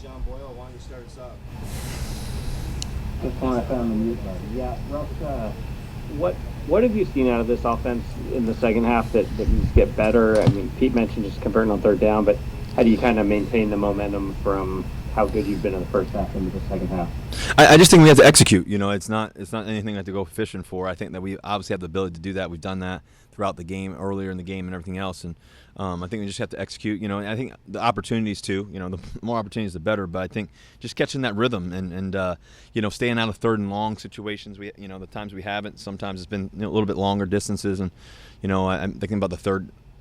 John Boyle, why don't you start us up? Just kind of found the mute button. Yeah, Russ, what have you seen out of this offense in the second half that needs to get better? I mean, Pete mentioned just converting on third down, but how do you kind of maintain the momentum from how good you've been in the first half into the second half? I just think we have to execute. It's not anything we have to go fishing for. I think that we obviously have the ability to do that. We've done that throughout the game, earlier in the game, and everything else. And I think we just have to execute. And I think the opportunities too. The more opportunities, the better. But I think just catching that rhythm and staying out of third and long situations. The times we haven't. Sometimes it's been a little bit longer distances. And I'm thinking about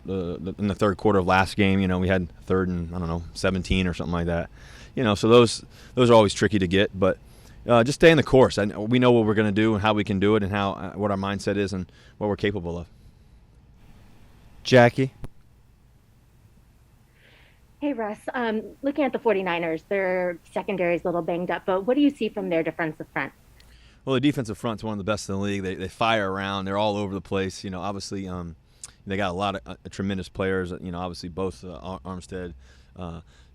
in the third quarter of last game. We had third and 17 or something like that. So those are always tricky to get, but just stay in the course. We know what we're going to do and how we can do it and what our mindset is and what we're capable of. Jackie? Hey, Russ. Looking at the 49ers, their secondary is a little banged up, but what do you see from their defensive front? Well, the defensive front's one of the best in the league. They fire around. They're all over the place. Obviously they got a lot of tremendous players. Obviously both Armstead,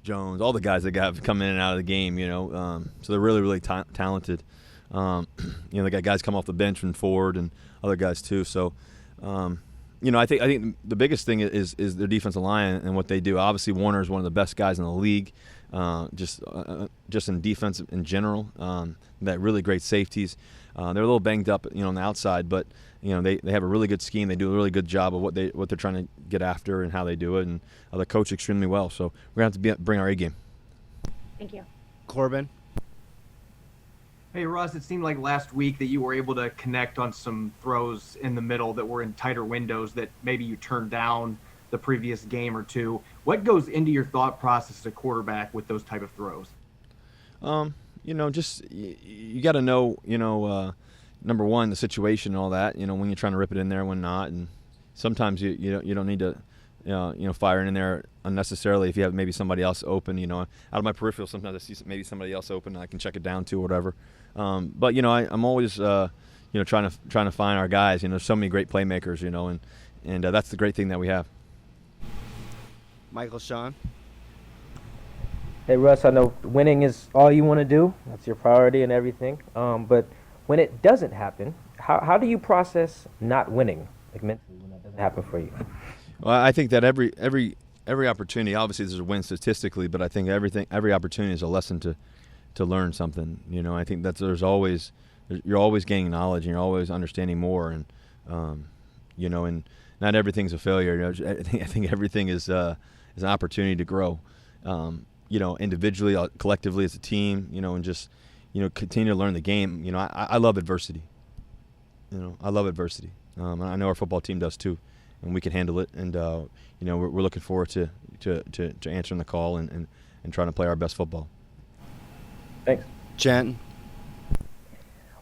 Jones, all the guys that got come in and out of the game, so they're really, really talented. They got guys come off the bench from Ford and other guys too. So, I think the biggest thing is their defensive line and what they do. Obviously, Warner is one of the best guys in the league, just in defense in general. That really great safeties. They're a little banged up, on the outside, but they have a really good scheme. They do a really good job of what they're trying to get after and how they do it, and they coach extremely well. So we're gonna have to bring our A game. Thank you. Corbin? Hey, Russ, it seemed like last week that you were able to connect on some throws in the middle that were in tighter windows that maybe you turned down the previous game or two. What goes into your thought process as a quarterback with those type of throws? Just you got to know, number one, the situation and all that, when you're trying to rip it in there, when not. And sometimes you don't need to, fire in there unnecessarily if you have maybe somebody else open, out of my peripheral. Sometimes I see maybe somebody else open and I can check it down to or whatever. But I'm always trying to find our guys. There's so many great playmakers, and that's the great thing that we have. Michael Sean? Hey, Russ, I know winning is all you want to do. That's your priority and everything. But when it doesn't happen, how do you process not winning, like mentally, when that doesn't happen for you? Well, I think that every opportunity, obviously there's a win statistically, but I think every opportunity is a lesson to learn something. I think that you're always gaining knowledge and you're always understanding more, and and not everything's a failure. I think everything is an opportunity to grow. Individually, collectively as a team, and just continue to learn the game. I love adversity. I love adversity. And I know our football team does too, and we can handle it. And we're looking forward to answering the call and trying to play our best football. Thanks. Jen?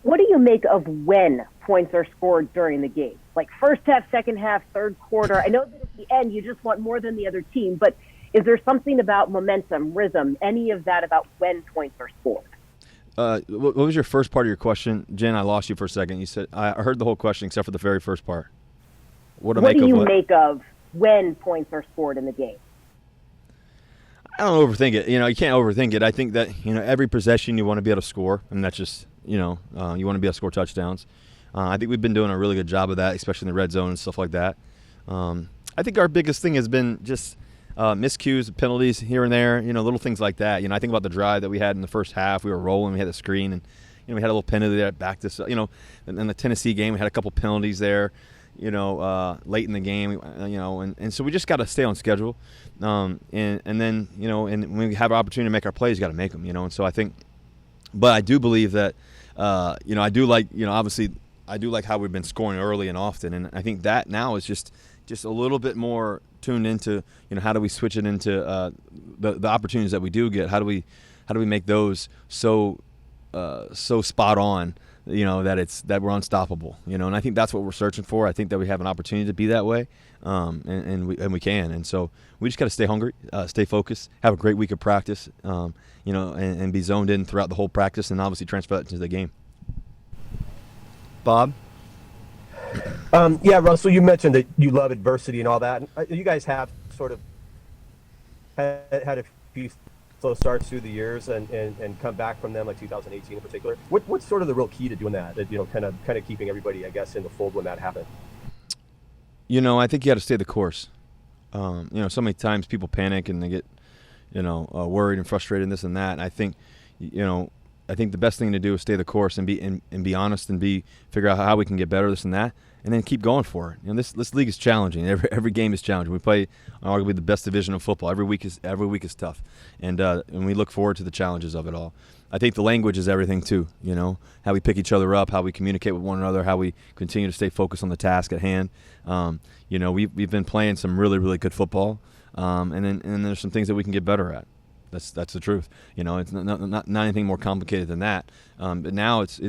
What do you make of when points are scored during the game? Like first half, second half, third quarter. I know that at the end you just want more than the other team, but is there something about momentum, rhythm, any of that about when points are scored? What was your first part of your question, Jen? I lost you for a second. You said I heard the whole question except for the very first part. What do you make of when points are scored in the game? I don't overthink it. You can't overthink it. I think that every possession you want to be able to score, and that's just you want to be able to score touchdowns. I think we've been doing a really good job of that, especially in the red zone and stuff like that. I think our biggest thing has been just miscues, penalties here and there, little things like that. I think about the drive that we had in the first half. We were rolling, we had the screen, and we had a little penalty that backed us. In the Tennessee game, we had a couple penalties there. Late in the game, and so we just got to stay on schedule, and then and when we have an opportunity to make our plays, you got to make them, and so I think, but I do believe that, I do like, obviously, I do like how we've been scoring early and often, and I think that now is just a little bit more tuned into, how do we switch it into the opportunities that we do get? How do we make those so spot on? That we're unstoppable, and I think that's what we're searching for. I think that we have an opportunity to be that way, and we can. And so we just got to stay hungry, stay focused, have a great week of practice, and be zoned in throughout the whole practice, and obviously transfer that into the game. Bob? Yeah, Russell, you mentioned that you love adversity and all that. You guys have sort of had a few slow starts through the years and come back from them, like 2018 in particular. What's sort of the real key to doing that? Kind of keeping everybody, I guess, in the fold when that happens. I think you got to stay the course. So many times people panic and they get, worried and frustrated and this and that. And I think, the best thing to do is stay the course and be honest and figure out how we can get better, this and that, and then keep going for it. This league is challenging. Every game is challenging. We play arguably the best division of football. Every week is tough, and we look forward to the challenges of it all. I think the language is everything too. How we pick each other up, how we communicate with one another, how we continue to stay focused on the task at hand. We've been playing some really, really good football, and then there's some things that we can get better at. That's the truth. It's not anything more complicated than that. But now it's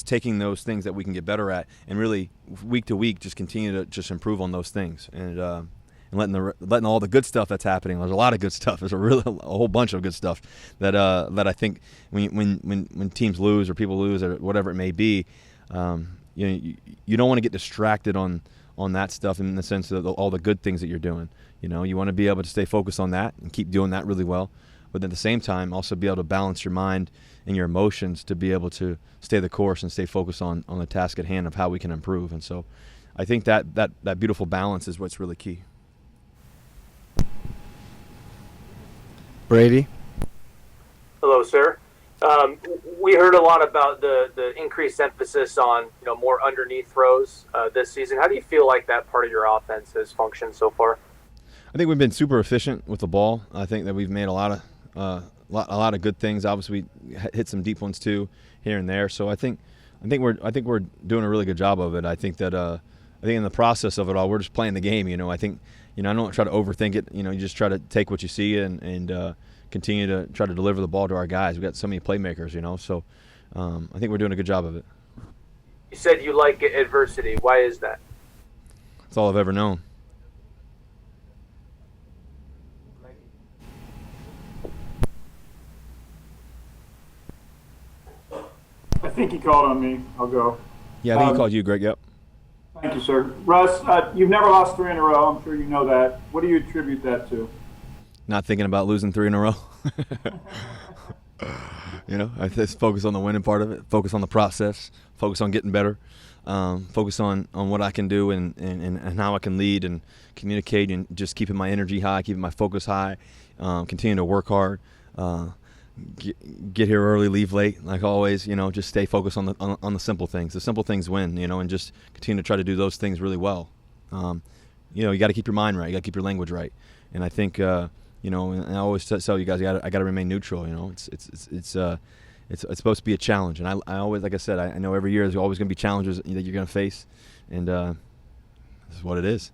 taking those things that we can get better at and really week to week just continue to just improve on those things and letting all the good stuff that's happening. There's a lot of good stuff. There's a whole bunch of good stuff that I think when teams lose or people lose or whatever it may be, you don't want to get distracted on that stuff in the sense of all the good things that you're doing. You want to be able to stay focused on that and keep doing that really well, but at the same time also be able to balance your mind and your emotions to be able to stay the course and stay focused on the task at hand of how we can improve. And so I think that beautiful balance is what's really key. Brady. Hello, sir. We heard a lot about the increased emphasis on more underneath throws this season. How do you feel like that part of your offense has functioned so far? I think we've been super efficient with the ball. I think that we've made a lot of good things. Obviously, we hit some deep ones too here and there. So I think we're doing a really good job of it. I think in the process of it all, we're just playing the game. I think I don't try to overthink it. You just try to take what you see and continue to try to deliver the ball to our guys. We've got so many playmakers. So I think we're doing a good job of it. You said you like adversity. Why is that? That's all I've ever known. I think he called on me. I'll go. Yeah, I think he called you, Greg. Yep. Thank you, sir. Russ, you've never lost 3 in a row. I'm sure you know that. What do you attribute that to? Not thinking about losing 3 in a row. I just focus on the winning part of it, focus on the process, focus on getting better, focus on what I can do and how I can lead and communicate and just keeping my energy high, keeping my focus high, continue to work hard, get here early, leave late, like always. Just stay focused on the simple things. The simple things win. And just continue to try to do those things really well. You got to keep your mind right. You got to keep your language right. And I think and I always tell you guys, I got to remain neutral. It's supposed to be a challenge. And I always, like I said, I know every year there's always going to be challenges that you're going to face, and this is what it is.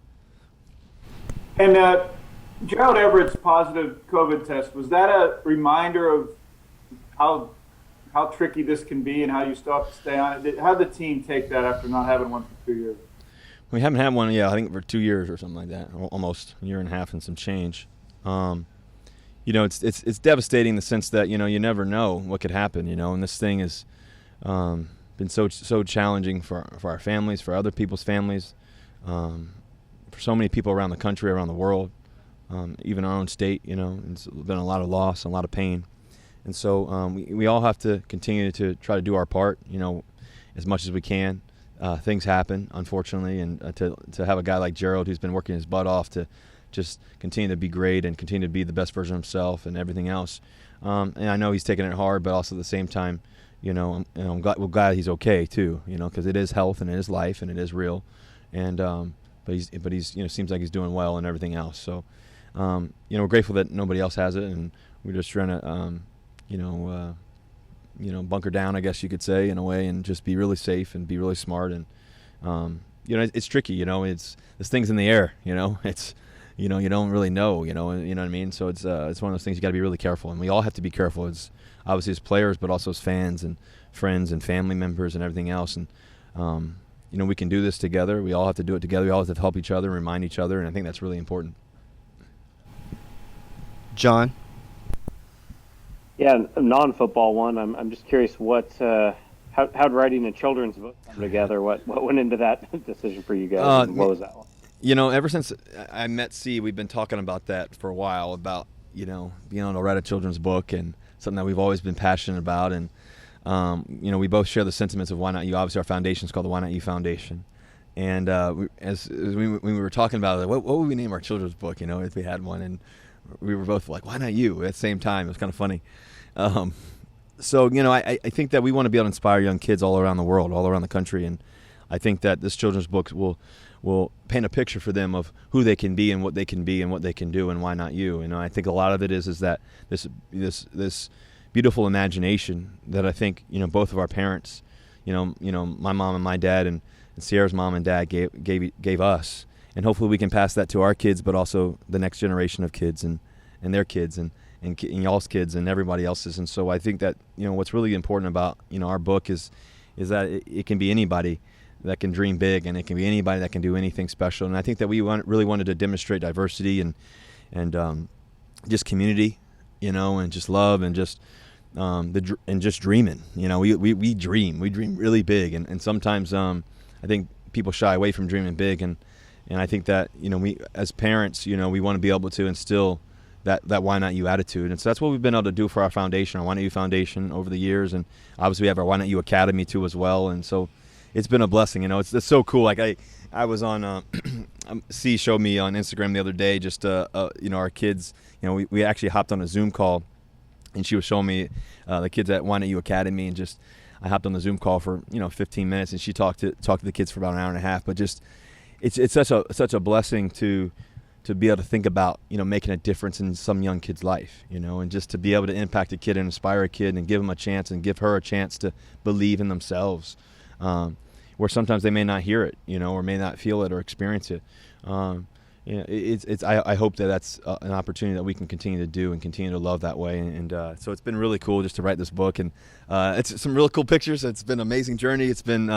And Gerald Everett's positive COVID test, was that a reminder of how tricky this can be and how you still have to stay on it? How did the team take that after not having one for 2 years? We haven't had one, I think for 2 years or something like that, almost a year and a half and some change. It's devastating in the sense that you never know what could happen. And this thing has been so challenging for our families, for other people's families, for so many people around the country, around the world. Even our own state, it's been a lot of loss, a lot of pain. And so we all have to continue to try to do our part, as much as we can. Things happen, unfortunately, and to have a guy like Gerald who's been working his butt off to just continue to be great and continue to be the best version of himself and everything else. And I know he's taking it hard, but also at the same time, I'm glad he's okay too, because it is health and it is life and it is real. And but he's seems like he's doing well and everything else. So. We're grateful that nobody else has it, and we're just trying to, bunker down, I guess you could say, in a way, and just be really safe and be really smart. And it's tricky, it's this thing's in the air, it's you don't really know, you know what I mean. So it's one of those things you got to be really careful, and we all have to be careful. As obviously as players, but also as fans and friends and family members and everything else. And we can do this together. We all have to do it together. We all have to help each other, remind each other, and I think that's really important. John. Yeah, a non-football one. I'm just curious how'd writing a children's book come together? What went into that decision for you guys? What was that one? Ever since I met C, we've been talking about that for a while, about being able to write a children's book and something that we've always been passionate about. And, we both share the sentiments of Why Not You. Obviously, our foundation is called the Why Not You Foundation. And when we were talking about it, what would we name our children's book, if we had one? And we were both like, why not you? At the same time. It was kind of funny. So, I think that we want to be able to inspire young kids all around the world, all around the country. And I think that this children's book will paint a picture for them of who they can be and what they can be and what they can do and why not you. I think a lot of it is that this beautiful imagination that I think, both of our parents, my mom and my dad and Sierra's mom and dad gave us. And hopefully we can pass that to our kids, but also the next generation of kids and their kids and y'all's kids and everybody else's. And so I think that, what's really important about, our book is that it can be anybody that can dream big, and it can be anybody that can do anything special. And I think that we really wanted to demonstrate diversity and just community, and just love and just and just dreaming. We dream really big, and sometimes I think people shy away from dreaming big, and I think that we as parents, we want to be able to instill that Why Not You attitude. And so that's what we've been able to do for our foundation, our Why Not You Foundation, over the years. And obviously we have our Why Not You Academy too as well. And so it's been a blessing. It's so cool. Like I was on C showed me on Instagram the other day just our kids. We actually hopped on a Zoom call, and she was showing me the kids at Why Not You Academy, and just I hopped on the Zoom call for 15 minutes, and she talked to the kids for about an hour and a half. But just it's such a blessing to be able to think about making a difference in some young kid's life, and just to be able to impact a kid and inspire a kid and give them a chance and give her a chance to believe in themselves, where sometimes they may not hear it, or may not feel it or experience it. I hope that that's an opportunity that we can continue to do and continue to love that way. And so it's been really cool just to write this book, and it's some really cool pictures. It's been an amazing journey. It's been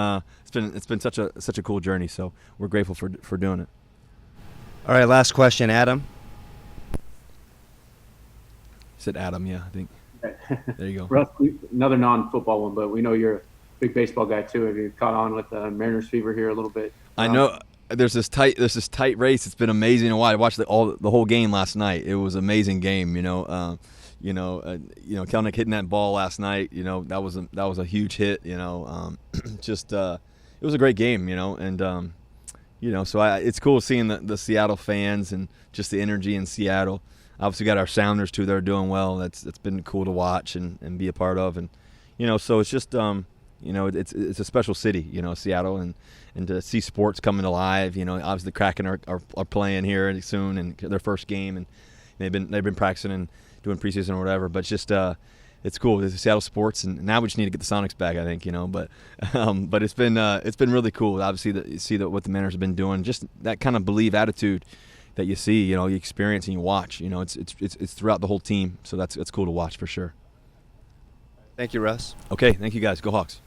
such a cool journey. So we're grateful for doing it. All right, last question, Adam. You said Adam, yeah, I think. There you go. Russ, another non-football one, but we know you're a big baseball guy too. Have you caught on with Mariners fever here a little bit? I know. There's this tight race. It's been amazing to watch. I watched the whole game last night. It was an amazing game. Kelnick hitting that ball last night. That was a huge hit. It was a great game. And so it's cool seeing the Seattle fans and just the energy in Seattle. Obviously, we got our Sounders too that are doing well. That's been cool to watch and be a part of. And so it's just it's a special city, Seattle, and to see sports coming alive. Obviously the Kraken are playing here soon, and their first game, and they've been practicing and doing preseason or whatever. But just it's cool. It's Seattle sports, and now we just need to get the Sonics back, I think. But it's been really cool. Obviously, you see what the Mariners have been doing. Just that kind of believe attitude that you see, you experience and you watch. It's throughout the whole team. So that's cool to watch for sure. Thank you, Russ. Okay, thank you guys. Go Hawks.